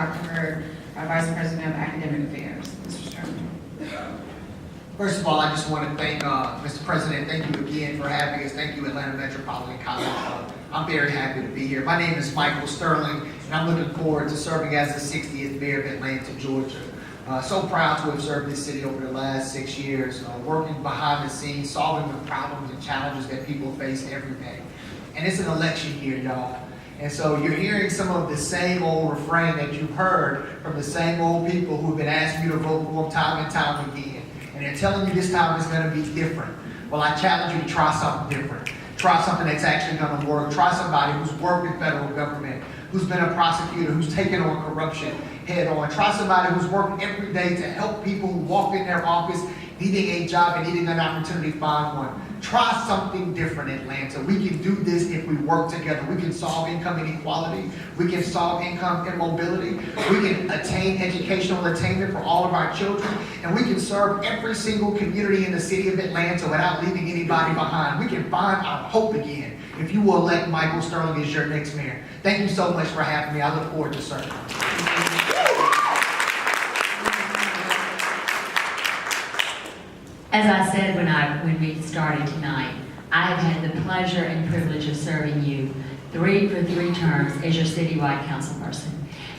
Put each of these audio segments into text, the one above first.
Dr. Hurd, our Vice President of Academic Affairs. Mr. Sterling. First of all, I just want to thank Mr. President. Thank you again for having us. Thank you, Atlanta Metropolitan College. I'm very happy to be here. My name is Michael Sterling, and I'm looking forward to serving as the 60th Mayor of Atlanta, Georgia. So proud to have served this city over the last 6 years, working behind the scenes, solving the problems and challenges that people face every day. And it's an election year, y'all. And so you're hearing some of the same old refrain that you've heard from the same old people who've been asking you to vote for them time and time again. And they're telling you this time is going to be different. Well, I challenge you to try something different. Try something that's actually going to work. Try somebody who's worked in federal government, who's been a prosecutor, who's taken on corruption head on. Try somebody who's worked every day to help people who walk in their office needing a job and needing an opportunity to find one. Try something different, Atlanta. We can do this if we work together. We can solve income inequality. We can solve income immobility. We can attain educational attainment for all of our children. And we can serve every single community in the city of Atlanta without leaving anybody behind. We can find our hope again if you will elect Michael Sterling as your next mayor. Thank you so much for having me. I look forward to serving. As I said when we started tonight, I have had the pleasure and privilege of serving you for three terms as your citywide councilperson.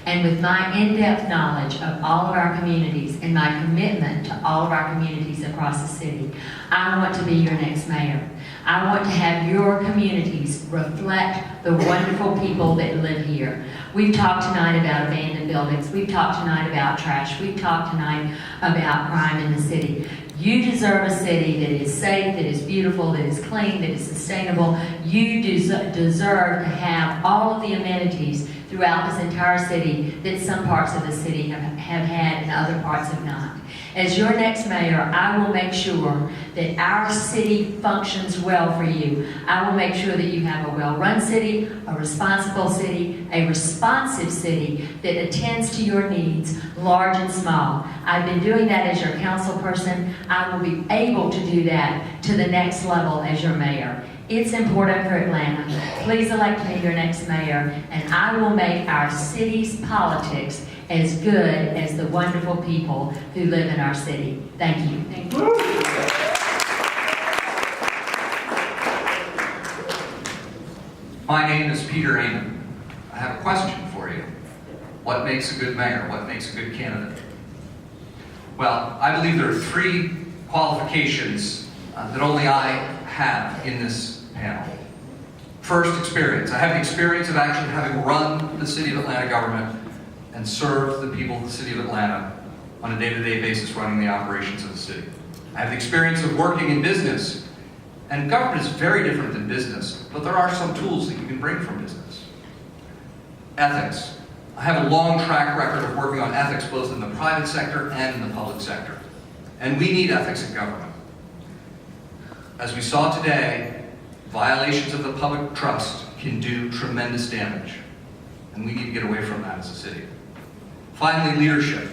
And with my in-depth knowledge of all of our communities and my commitment to all of our communities across the city, I want to be your next mayor. I want to have your communities reflect the wonderful people that live here. We've talked tonight about abandoned buildings. We've talked tonight about trash. We've talked tonight about crime in the city. You deserve a city that is safe, that is beautiful, that is clean, that is sustainable. You deserve to have all of the amenities throughout this entire city that some parts of the city have had and other parts have not. As your next mayor, I will make sure that our city functions well for you. I will make sure that you have a well-run city, a responsible city, a responsive city that attends to your needs, large and small. I've been doing that as your council person. I will be able to do that to the next level as your mayor. It's important for Atlanta. Please elect me your next mayor, and I will make our city's politics as good as the wonderful people who live in our city. Thank you. Thank you. My name is Peter Amon. I have a question for you. What makes a good mayor? What makes a good candidate? Well, I believe there are three qualifications that only I have in this panel. First, experience. I have the experience of actually having run the City of Atlanta government and served the people of the City of Atlanta on a day-to-day basis running the operations of the city. I have the experience of working in business, and government is very different than business, but there are some tools that you can bring from business. Ethics. I have a long track record of working on ethics both in the private sector and in the public sector. And we need ethics in government. As we saw today, violations of the public trust can do tremendous damage, and we need to get away from that as a city. Finally, leadership.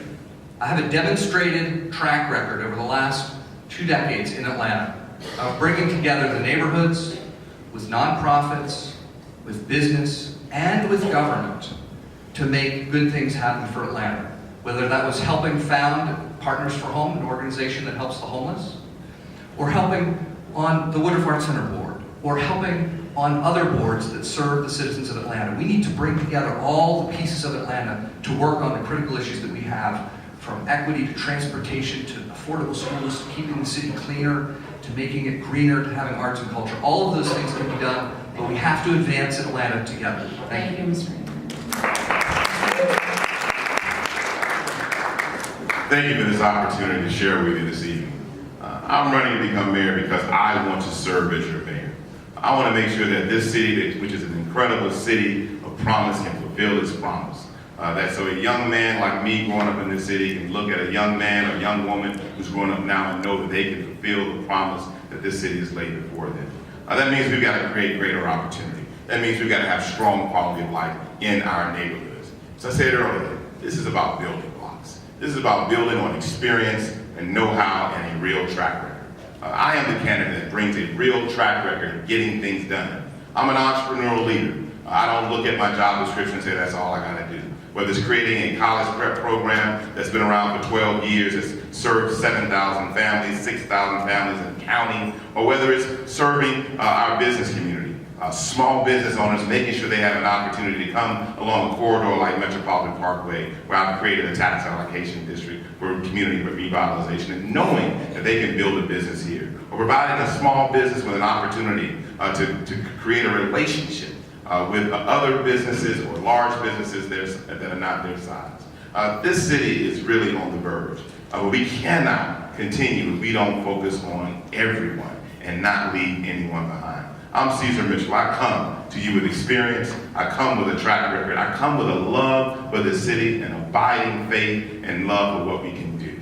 I have a demonstrated track record over the last 2 decades in Atlanta of bringing together the neighborhoods with nonprofits, with business, and with government to make good things happen for Atlanta. Whether that was helping found Partners for Home, an organization that helps the homeless, or helping on the Woodruff Arts Center board, or helping on other boards that serve the citizens of Atlanta. We need to bring together all the pieces of Atlanta to work on the critical issues that we have, from equity to transportation to affordable schools, to keeping the city cleaner, to making it greener, to having arts and culture. All of those things can be done, but we have to advance Atlanta together. Thank you, Mr. Mayor. Thank you for this opportunity to share with you this evening. I'm running to become mayor because I want to serve as your mayor. I want to make sure that this city, which is an incredible city of promise, can fulfill its promise. That so a young man like me growing up in this city can look at a young man or young woman who's growing up now and know that they can fulfill the promise that this city has laid before them. That means we've got to create greater opportunity. That means we've got to have strong quality of life in our neighborhoods. As I said earlier, this is about building blocks. This is about building on experience and know-how and a real track record. I am the candidate that brings a real track record of getting things done. I'm an entrepreneurial leader. I don't look at my job description and say that's all I gotta do. whether it's creating a college prep program that's been around for 12 years, that's served 7,000 families, 6,000 families and counting, or whether it's serving our business community, small business owners, making sure they have an opportunity to come along a corridor like Metropolitan Parkway, where I've created a tax allocation district for community revitalization, and knowing that they can build a business here, or providing a small business with an opportunity to create a relationship with other businesses or large businesses that are not their size. This city is really on the verge, but we cannot continue if we don't focus on everyone and not leave anyone behind. I'm Caesar Mitchell. I come to you with experience. I come with a track record. I come with a love for the city, an abiding faith and love for what we can do.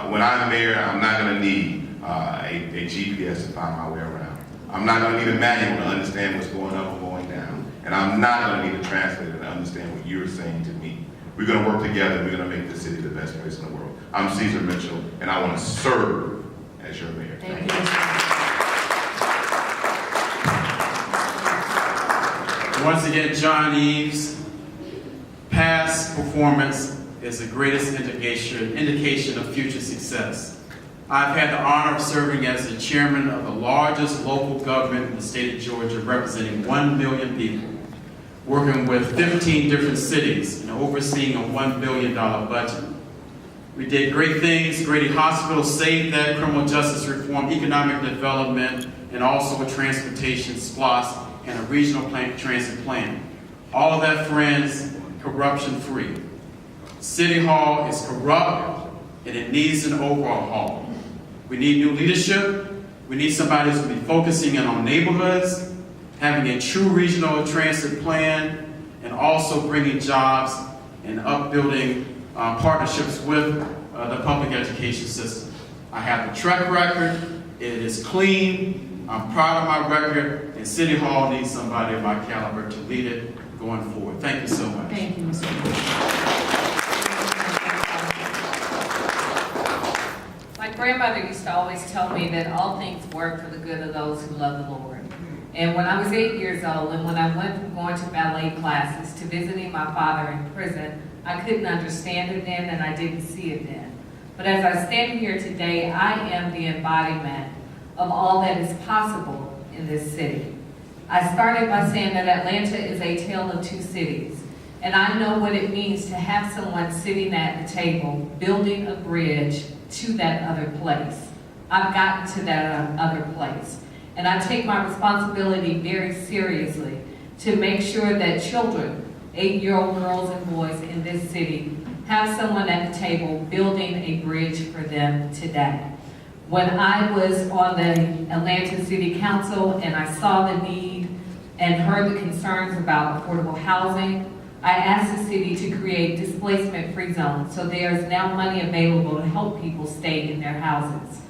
When I'm mayor, I'm not going to need a GPS to find my way around. I'm not going to need a manual to understand what's going up or going down. And I'm not going to need a translator to understand what you're saying to me. We're going to work together. We're going to make the city the best place in the world. I'm Caesar Mitchell, and I want to serve as your mayor. Thank you. Once again, John Eves, past performance is the greatest indication of future success. I've had the honor of serving as the chairman of the largest local government in the state of Georgia, representing 1 million people, working with 15 different cities and overseeing a $1 billion budget. We did great things, creating hospitals, saved that, criminal justice reform, economic development, and also a transportation SPLOST and a regional transit plan. All of that, friends, corruption-free. City Hall is corrupt, and it needs an overhaul. We need new leadership. We need somebody who's going to be focusing in on neighborhoods, having a true regional transit plan, and also bringing jobs and upbuilding partnerships with the public education system. I have the track record. It is clean. I'm proud of my record, and City Hall needs somebody of my caliber to lead it going forward. Thank you so much. Thank you, Mr. My grandmother used to always tell me that all things work for the good of those who love the Lord. And when I was 8 years old, and when I went from going to ballet classes to visiting my father in prison, I couldn't understand it then, and I didn't see it then. But as I stand here today, I am the embodiment of all that is possible in this city. I started by saying that Atlanta is a tale of two cities, and I know what it means to have someone sitting at the table, building a bridge to that other place. I've gotten to that other place, and I take my responsibility very seriously to make sure that children, 8-year-old girls and boys in this city, have someone at the table building a bridge for them today. When I was on the Atlanta City Council and I saw the need and heard the concerns about affordable housing, I asked the city to create displacement-free zones so there's now money available to help people stay in their houses.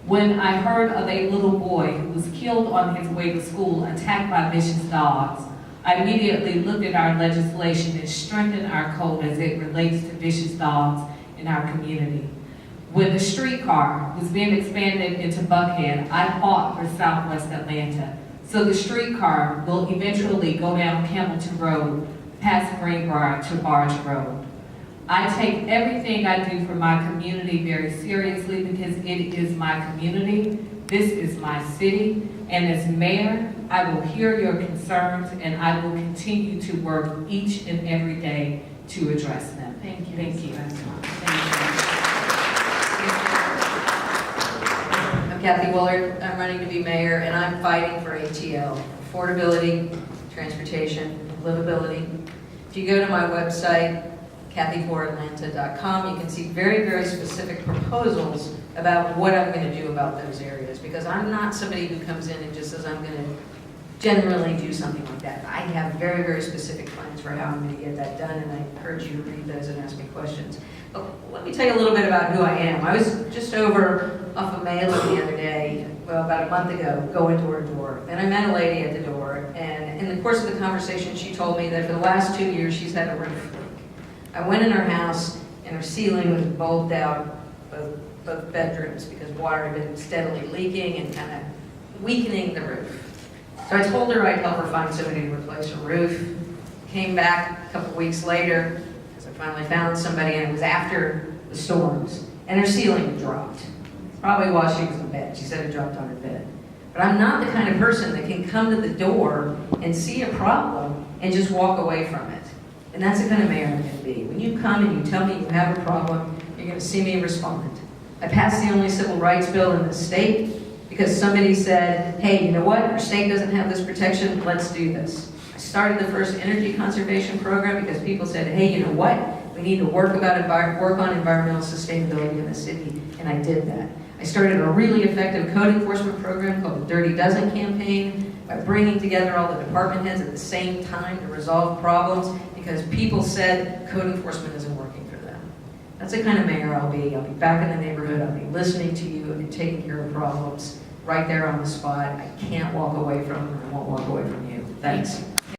When I heard of a little boy who was killed on his way to school, attacked by vicious dogs, I immediately looked at our legislation and strengthened our code as it relates to vicious dogs in our community. When the streetcar was being expanded into Buckhead, I fought for Southwest Atlanta. So the streetcar will eventually go down Campbellton Road, past Greenbrier to Barge Road. I take everything I do for my community very seriously because it is my community, this is my city, and as mayor, I will hear your concerns and I will continue to work each and every day to address them. Thank you. Thank you. I'm Kathy Willard. I'm running to be mayor, and I'm fighting for ATL, affordability, transportation, livability. If you go to my website, kathyforatlanta.com, you can see very, very specific proposals about what I'm going to do about those areas, because I'm not somebody who comes in and just says I'm going to generally do something like that. I have very, very specific plans for how I'm going to get that done, and I encourage you to read those and ask me questions. But let me tell you a little bit about who I am. I was just over off of Mayoral the other day, well, about a month ago, going door to door. And I met a lady at the door, and in the course of the conversation, she told me that for the last 2 years, she's had a roof leak. I went in her house, and her ceiling was bulbed out, both bedrooms, because water had been steadily leaking and kind of weakening the roof. So I told her I'd help her find somebody to replace her roof. Came back a couple weeks later, because I finally found somebody, and it was after the storms, and her ceiling had dropped. Probably while she was in bed. She said it dropped on her bed. But I'm not the kind of person that can come to the door and see a problem and just walk away from it. And that's the kind of mayor I'm going to be. When you come and you tell me you have a problem, you're going to see me respond. I passed the only civil rights bill in the state because somebody said, hey, you know what? Our state doesn't have this protection. Let's do this. I started the first energy conservation program because people said, hey, you know what? We need to work on environmental sustainability in the city, and I did that. I started a really effective code enforcement program called the Dirty Dozen campaign by bringing together all the department heads at the same time to resolve problems because people said code enforcement isn't working for them. That's the kind of mayor I'll be. I'll be back in the neighborhood. I'll be listening to you and taking care of problems right there on the spot. I can't walk away from them, and I won't walk away from you. Thanks.